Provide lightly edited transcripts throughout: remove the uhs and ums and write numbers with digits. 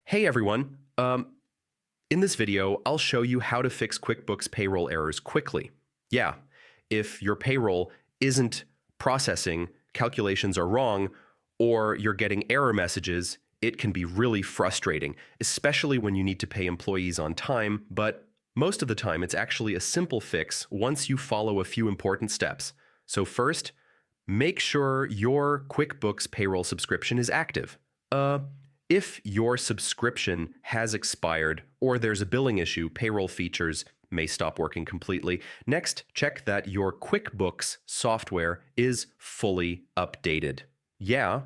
Hey everyone. In this video, I'll show you how to fix QuickBooks payroll errors quickly. Yeah, if your payroll isn't processing, calculations are wrong, or you're getting error messages, it can be really frustrating, especially when you need to pay employees on time, but most of the time it's actually a simple fix once you follow a few important steps. So first, make sure your QuickBooks payroll subscription is active. If your subscription has expired or there's a billing issue, payroll features may stop working completely. Next, check that your QuickBooks software is fully updated. Yeah,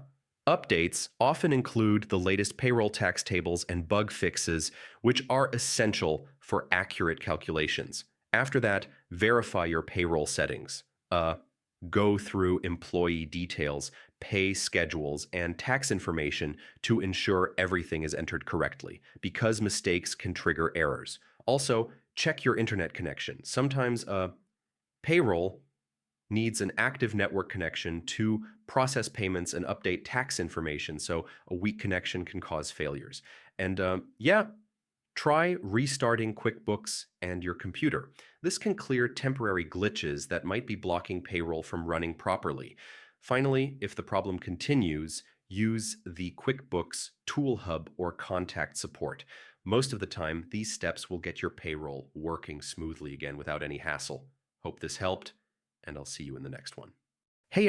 updates often include the latest payroll tax tables and bug fixes, which are essential for accurate calculations. After that, verify your payroll settings. Go through employee details, pay schedules, and tax information to ensure everything is entered correctly, because mistakes can trigger errors. Also, check your internet connection. Sometimes payroll needs an active network connection to process payments and update tax information, so a weak connection can cause failures. And try restarting QuickBooks and your computer. This can clear temporary glitches that might be blocking payroll from running properly. Finally, if the problem continues, use the QuickBooks Tool Hub or contact support. Most of the time, these steps will get your payroll working smoothly again without any hassle. Hope this helped, and I'll see you in the next one. Hey